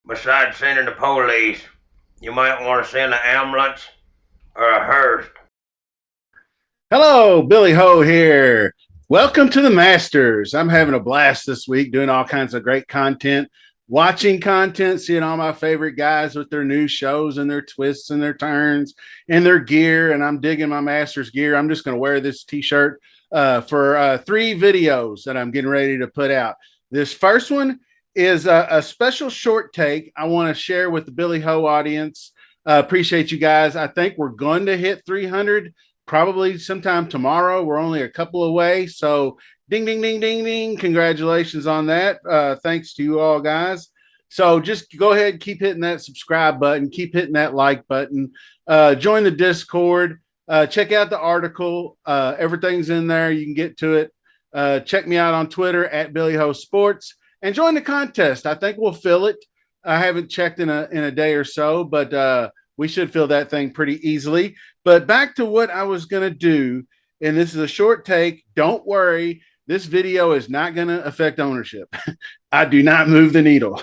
Besides sending the police, you might want to send an ambulance or a hearse. Hello, Billy Ho here. Welcome to the Masters. I'm having a blast this week doing all kinds of great content, watching content, seeing all my favorite guys with their new shows and their twists and their turns and their gear. And I'm digging my Masters gear. I'm just going to wear this t shirt for three videos that I'm getting ready to put out. This first one is a special short take I want to share with the Billy Ho audience. Appreciate you guys. I think we're going to hit 300 probably sometime tomorrow. We're only a couple away. So ding, ding, ding, ding, ding. Congratulations on that. Thanks to you all, guys. So just go ahead, keep hitting that subscribe button, keep hitting that like button, join the Discord, check out the article. Everything's in there. You can get to it. Check me out on Twitter at Billy Ho Sports and join the contest. I think we'll fill it. I haven't checked in a day or so, but we should fill that thing pretty easily. But back to what I was going to do, and this is a short take. Don't worry, this video is not going to affect ownership. I do not move the needle.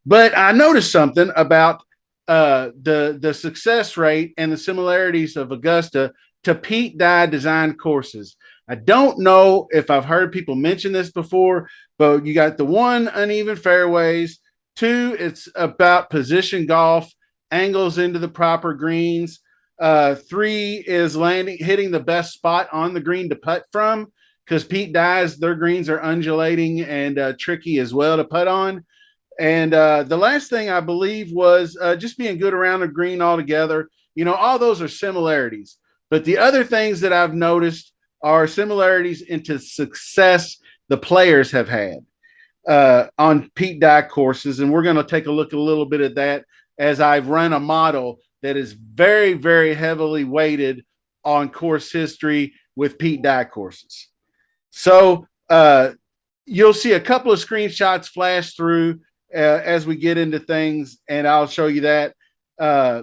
But I noticed something about the success rate and the similarities of Augusta to Pete Dye designed courses. I don't know if I've heard people mention this before, but you got the one, uneven fairways. Two, it's about position golf, angles into the proper greens. Three is hitting the best spot on the green to putt from, because Pete Dye's, their greens are undulating and tricky as well to putt on. And the last thing I believe was just being good around the green altogether. You know, all those are similarities. But the other things that I've noticed are similarities into success the players have had on Pete Dye courses. And we're going to take a look at a little bit of that as I've run a model that is very, very heavily weighted on course history with Pete Dye courses. So you'll see a couple of screenshots flash through as we get into things, and I'll show you that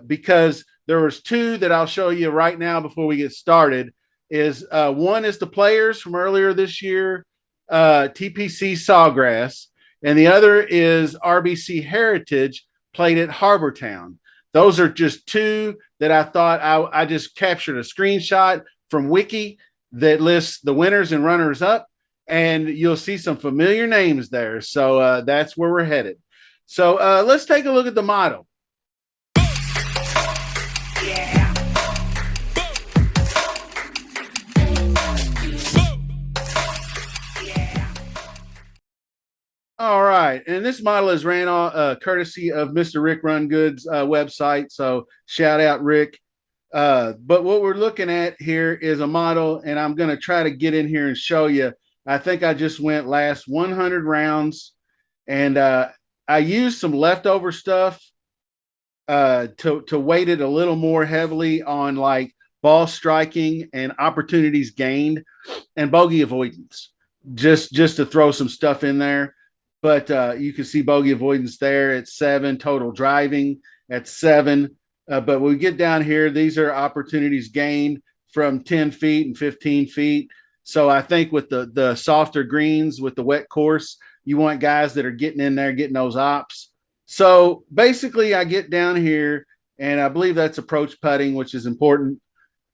because there was two that I'll show you right now before we get started. Is one is the players from earlier this year, TPC Sawgrass, and the other is RBC Heritage played at Harbor Town. Those are just two that I thought I just captured a screenshot from Wiki that lists the winners and runners up, and you'll see some familiar names there. So that's where we're headed. So let's take a look at the model. All right, and this model is ran courtesy of Mr. Rick Rungood's website. So shout out Rick. But what we're looking at here is a model, and I'm going to try to get in here and show you. I think I just went last 100 rounds, and I used some leftover stuff to weight it a little more heavily on like ball striking and opportunities gained and bogey avoidance, just to throw some stuff in there. But you can see bogey avoidance there at 7, total driving at 7. But when we get down here, these are opportunities gained from 10 feet and 15 feet. So I think with the softer greens, with the wet course, you want guys that are getting in there, getting those ops. So basically, I get down here, and I believe that's approach putting, which is important.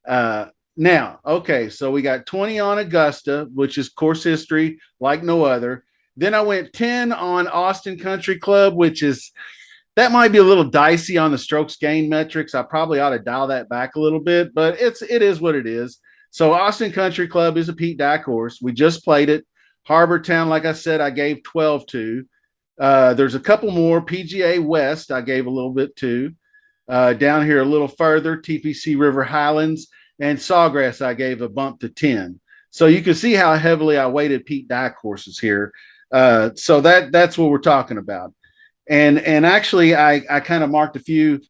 Now, okay, so we got 20 on Augusta, which is course history like no other. Then I went 10 on Austin Country Club, which is that might be a little dicey on the strokes gain metrics. I probably ought to dial that back a little bit, but it is what it is. So Austin Country Club is a Pete Dye course. We just played it. Harbor Town, like I said, I gave 12 to. There's a couple more. PGA West, I gave a little bit to. Down here a little further, TPC River Highlands and Sawgrass, I gave a bump to 10. So you can see how heavily I weighted Pete Dye courses here. So that's what we're talking about. And actually, I kind of marked a few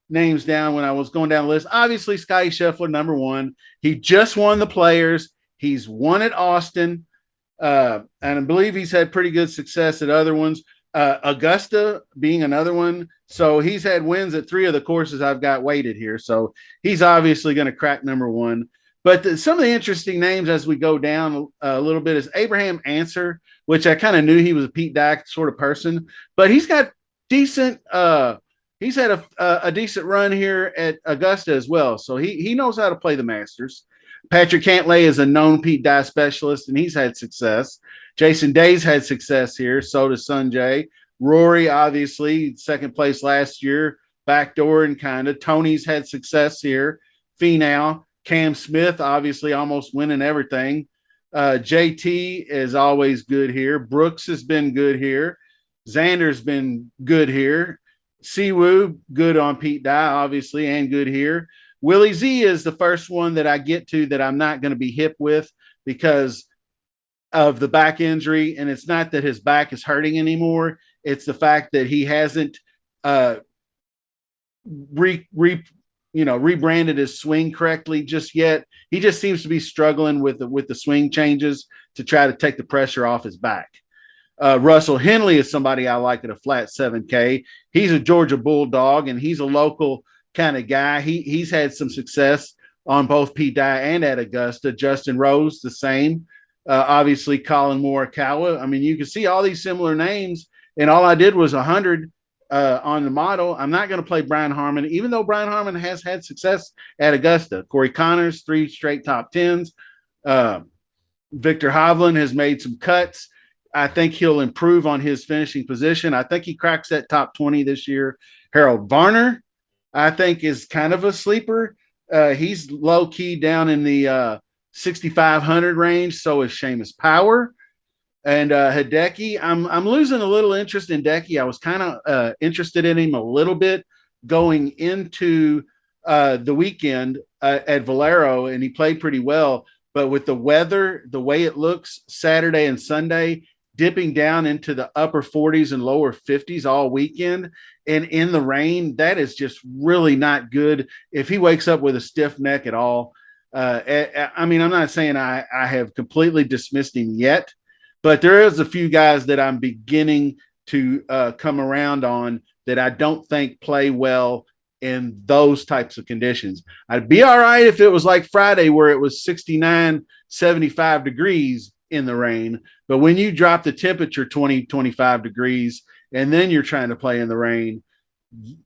names down when I was going down the list. Obviously, Scotty Scheffler, number one. He just won the Players. He's won at Austin. And I believe he's had pretty good success at other ones. Augusta being another one. So he's had wins at 3 of the courses I've got weighted here. So he's obviously going to crack number one. But some of the interesting names as we go down a little bit is Abraham Answer, which I kind of knew he was a Pete Dye sort of person, but he's got decent. He's had a decent run here at Augusta as well, so he knows how to play the Masters. Patrick Cantlay is a known Pete Dye specialist, and he's had success. Jason Day's had success here. So does Sunjay. Rory, obviously, second place last year, backdoor and kind of. Tony's had success here. Finau, Cam Smith, obviously, almost winning everything. JT is always good here. Brooks has been good here. Xander's been good here. Siwoo, good on Pete Dye, obviously, and good here. Willie Z is the first one that I get to that I'm not going to be hip with because of the back injury. And it's not that his back is hurting anymore. It's the fact that he hasn't uh, rebranded his swing correctly just yet. He just seems to be struggling with the swing changes to try to take the pressure off his back. Russell Henley is somebody I like at a flat 7K. He's a Georgia Bulldog, and he's a local kind of guy. He's had some success on both Pete Dye and at Augusta. Justin Rose, the same. Obviously, Colin Morikawa. I mean, you can see all these similar names, and all I did was 100 on the model. I'm not going to play Brian Harman, even though Brian Harman has had success at Augusta. Corey Connors, 3 straight top 10s. Victor Hovland has made some cuts. I think he'll improve on his finishing position. I think he cracks that top 20 this year. Harold Varner, I think, is kind of a sleeper. He's low key down in the 6,500 range. So is Seamus Power and Hideki. I'm losing a little interest in Hideki. I was kind of interested in him a little bit going into the weekend at Valero, and he played pretty well. But with the weather, the way it looks Saturday and Sunday, dipping down into the upper 40s and lower 50s all weekend, and in the rain, that is just really not good if he wakes up with a stiff neck at all. I mean, I'm not saying I have completely dismissed him yet, but there is a few guys that I'm beginning to come around on that I don't think play well in those types of conditions. I'd be all right if it was like Friday where it was 69, 75 degrees in the rain. But when you drop the temperature 20, 25 degrees, and then you're trying to play in the rain,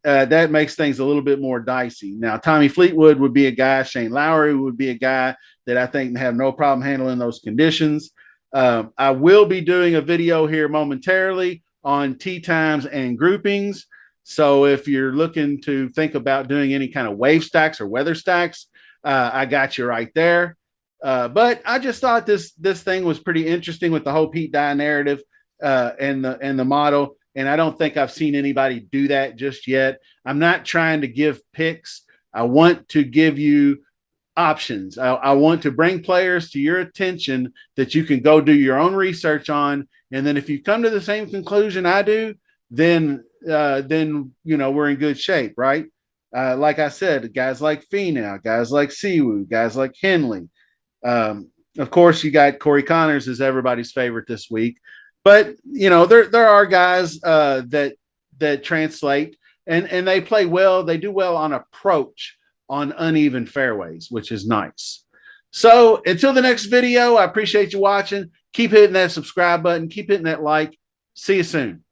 that makes things a little bit more dicey. Now, Tommy Fleetwood would be a guy. Shane Lowry would be a guy that I think have no problem handling those conditions. I will be doing a video here momentarily on tee times and groupings. So if you're looking to think about doing any kind of wave stacks or weather stacks, I got you right there. But I just thought this thing was pretty interesting with the whole Pete Dye narrative and the model. And I don't think I've seen anybody do that just yet. I'm not trying to give picks. I want to give you options. I want to bring players to your attention that you can go do your own research on. And then if you come to the same conclusion I do, then we're in good shape, right? Like I said, guys like Finau, guys like Siwoo, guys like Henley. Of course, you got Corey Connors is everybody's favorite this week, but there are guys that translate and they play well. They do well on approach on uneven fairways, which is nice. So until the next video, I appreciate you watching. Keep hitting that subscribe button. Keep hitting that like. See you soon.